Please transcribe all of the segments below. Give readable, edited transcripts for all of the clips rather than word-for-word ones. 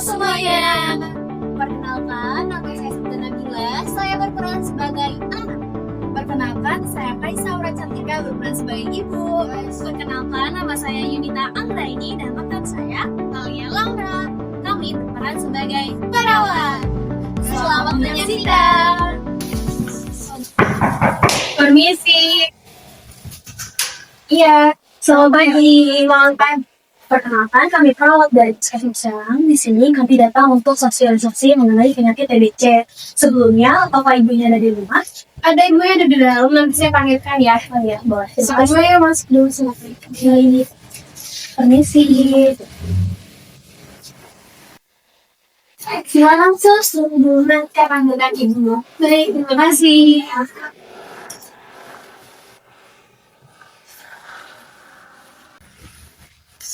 semuanya. Perkenalkan, nama saya Sabda Nabila. Saya berperan sebagai anak. Perkenalkan, saya Kaisa Aura Cantika berperan sebagai ibu. Perkenalkan, nama saya Yunita Anggraini dan rekan saya Alia Laura. Kami berperan sebagai perawat. Selamat menyaksikan. Permisi. Iya, selamat pagi. Perkenalkan, kami perawat dari Puskesmas Serang. Di sini kami datang untuk sosialisasi mengenai penyakit TBC. Sebelumnya, apakah ibunya ada di rumah? Ada ibunya ada di dalam, nanti saya panggilkan ya. Oh ya, boleh. Semuanya masuk dulu silakan. Ini, permisi. Silakan sus, tunggu nanti saya panggilkan ibu. Baik, terima kasih.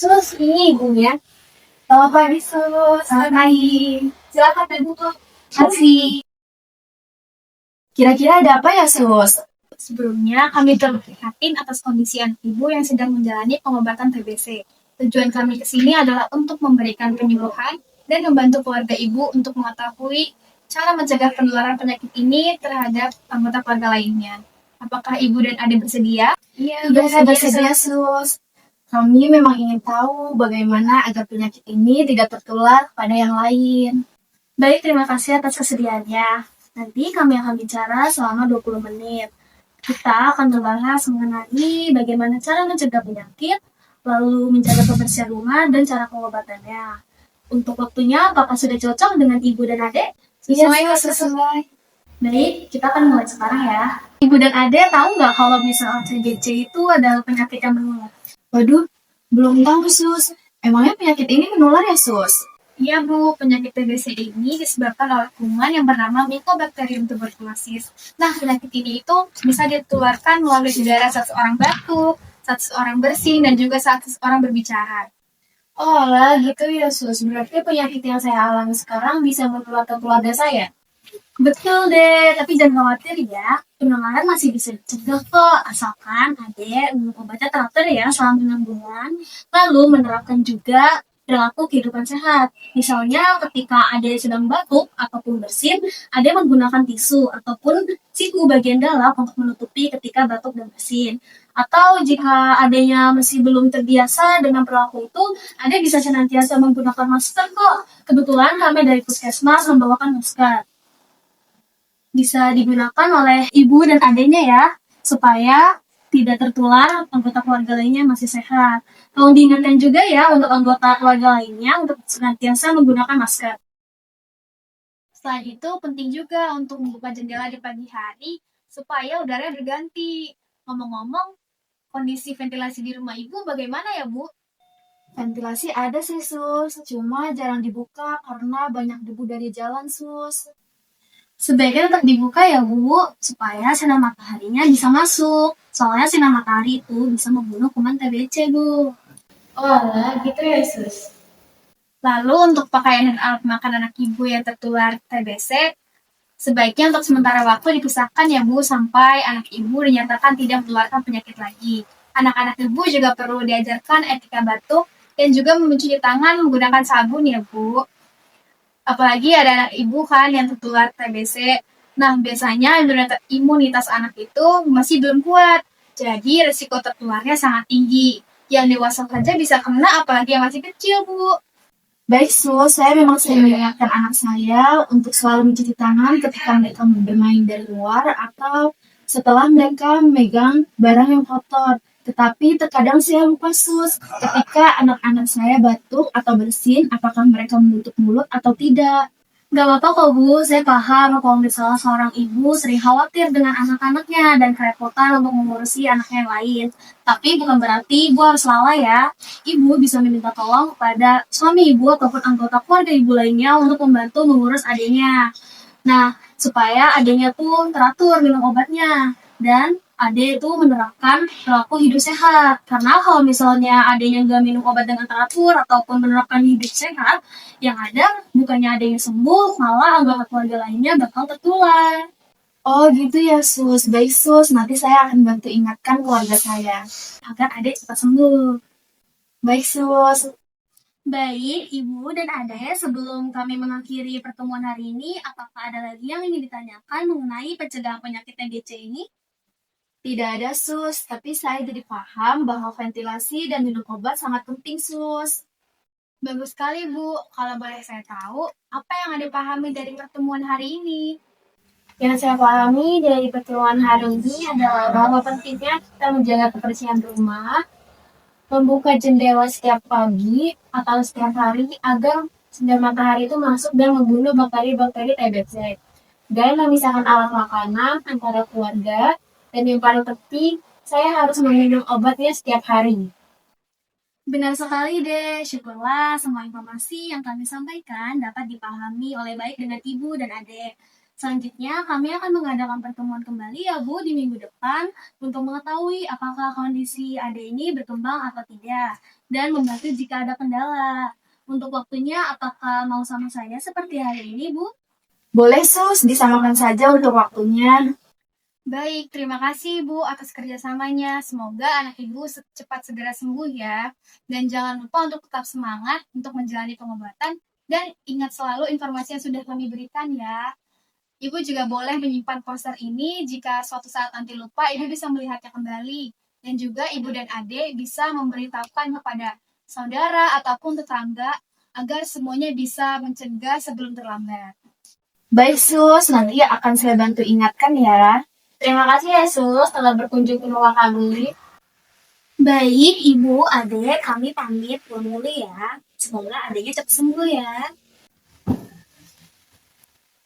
Sus, ini ibunya. Selamat pagi, Sus. Selamat pagi. Silakan duduk. Kasih. Kira-kira ada apa ya, Sus? Sebelumnya, kami prihatin atas kondisi anak ibu yang sedang menjalani pengobatan TBC. Tujuan kami ke sini adalah untuk memberikan penyuluhan dan membantu keluarga ibu untuk mengetahui cara mencegah penularan penyakit ini terhadap anggota keluarga lainnya. Apakah ibu dan adik bersedia? Iya, bersedia, Sus. Kami memang ingin tahu bagaimana agar penyakit ini tidak tertular pada yang lain. Baik, terima kasih atas kesediaannya. Nanti kami akan bicara selama 20 menit. Kita akan membahas mengenai bagaimana cara mencegah penyakit, lalu menjaga kebersihan rumah, dan cara pengobatannya. Untuk waktunya, apakah sudah cocok dengan ibu dan adik? Sesuai. Baik, kita akan mulai sekarang ya. Ibu dan adik tahu nggak kalau misalnya TBC itu adalah penyakit yang menular? Waduh, belum tahu Sus. Emangnya penyakit ini menular ya Sus? Iya Bu, penyakit TBC ini disebabkan oleh kuman yang bernama Mycobacterium tuberculosis. Nah, penyakit ini itu bisa ditularkan melalui udara saat seorang batuk, saat seorang bersin, dan juga saat seorang berbicara. Oh lah, gitu ya Sus. Berarti penyakit yang saya alami sekarang bisa menular ke keluarga saya? Betul deh, tapi jangan khawatir ya. Penularan masih bisa dicegah kok, asalkan adek minum obatnya teratur ya selama 6 bulan. Lalu menerapkan juga perilaku kehidupan sehat. Misalnya ketika adek sedang batuk ataupun bersin, adek menggunakan tisu ataupun siku bagian dalam untuk menutupi ketika batuk dan bersin. Atau jika adanya masih belum terbiasa dengan perilaku itu, adek bisa senantiasa menggunakan masker kok. Kebetulan kami dari Puskesmas membawakan masker. Bisa digunakan oleh ibu dan adiknya ya, supaya tidak tertular anggota keluarga lainnya masih sehat. Tolong diingatkan juga ya untuk anggota keluarga lainnya untuk senantiasa menggunakan masker. Selain itu, penting juga untuk membuka jendela di pagi hari supaya udaranya berganti. Ngomong-ngomong, kondisi ventilasi di rumah ibu bagaimana ya, Bu? Ventilasi ada sih, Sus. Cuma jarang dibuka karena banyak debu dari jalan, Sus. Sebaiknya tetap dibuka ya Bu, supaya sinar mataharinya bisa masuk. Soalnya sinar matahari itu bisa membunuh kuman TBC Bu. Oh lah, gitu ya Sus. Lalu untuk pakaian dan alat makan anak ibu yang tertular TBC, sebaiknya untuk sementara waktu dipisahkan ya Bu, sampai anak ibu dinyatakan tidak menularkan penyakit lagi. Anak-anak ibu juga perlu diajarkan etika batuk dan juga mencuci tangan menggunakan sabun ya Bu. Apalagi ada anak ibu kan yang tertular TBC. Nah, biasanya imunitas anak itu masih belum kuat. Jadi, risiko tertularnya sangat tinggi. Yang dewasa saja bisa kena, apalagi yang masih kecil, Bu. Baik, Sus. Saya memang sering mengingatkan anak saya untuk selalu mencuci tangan ketika mereka bermain dari luar atau setelah mereka memegang barang yang kotor. Tetapi terkadang saya lupa Sus, ketika anak-anak saya batuk atau bersin, apakah mereka menutup mulut atau tidak. Gak apa-apa kok Bu, saya paham kalau misalnya seorang ibu sering khawatir dengan anak-anaknya dan kerepotan untuk mengurusi anaknya yang lain. Tapi bukan berarti ibu harus lalai ya. Ibu bisa meminta tolong kepada suami ibu ataupun anggota keluarga ibu lainnya untuk membantu mengurus adiknya. Nah, supaya adiknya tuh teratur minum obatnya. Dan adik itu menerapkan perilaku hidup sehat. Karena kalau misalnya adiknya nggak minum obat dengan teratur ataupun menerapkan hidup sehat, yang ada bukannya adiknya sembuh, malah anggota keluarga lainnya bakal tertular. Oh gitu ya Sus, baik Sus, nanti saya akan bantu ingatkan keluarga saya agar adik cepat sembuh. Baik Sus. Baik, Ibu dan Ade, sebelum kami mengakhiri pertemuan hari ini, apakah ada lagi yang ingin ditanyakan mengenai pencegahan penyakit TBC ini? Tidak ada sus, tapi saya jadi paham bahwa ventilasi dan minum obat sangat penting sus. Bagus sekali Bu, kalau boleh saya tahu, apa yang Ade pahami dari pertemuan hari ini? Yang saya pahami dari pertemuan hari ini adalah bahwa pentingnya kita menjaga kebersihan rumah, membuka jendela setiap pagi atau setiap hari agar sinar matahari itu masuk dan membunuh bakteri-bakteri TBC. Dan memisahkan alat makanan antara keluarga. Dan yang paling penting, saya harus meminum obatnya setiap hari. Benar sekali deh, syukurlah semua informasi yang kami sampaikan dapat dipahami oleh baik dengan Ibu dan Ade. Selanjutnya, kami akan mengadakan pertemuan kembali ya Bu di minggu depan untuk mengetahui apakah kondisi Ade ini berkembang atau tidak, dan membantu jika ada kendala. Untuk waktunya, apakah mau sama saya seperti hari ini Bu? Boleh sus, disamakan saja untuk waktunya. Baik, terima kasih Bu atas kerjasamanya. Semoga anak Ibu cepat segera sembuh ya. Dan jangan lupa untuk tetap semangat untuk menjalani pengobatan dan ingat selalu informasi yang sudah kami berikan ya. Ibu juga boleh menyimpan poster ini jika suatu saat nanti lupa, Ibu bisa melihatnya kembali. Dan juga Ibu dan Adik bisa memberitahukan kepada saudara ataupun tetangga agar semuanya bisa mencegah sebelum terlambat. Baik Sus, nanti akan saya bantu ingatkan ya. Terima kasih ya Sus telah berkunjung ke rumah kami. Baik, Ibu, Ade, kami pamit pulang dulu ya. Semoga adanya cepat sembuh ya.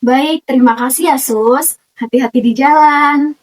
Baik, terima kasih ya Sus. Hati-hati di jalan.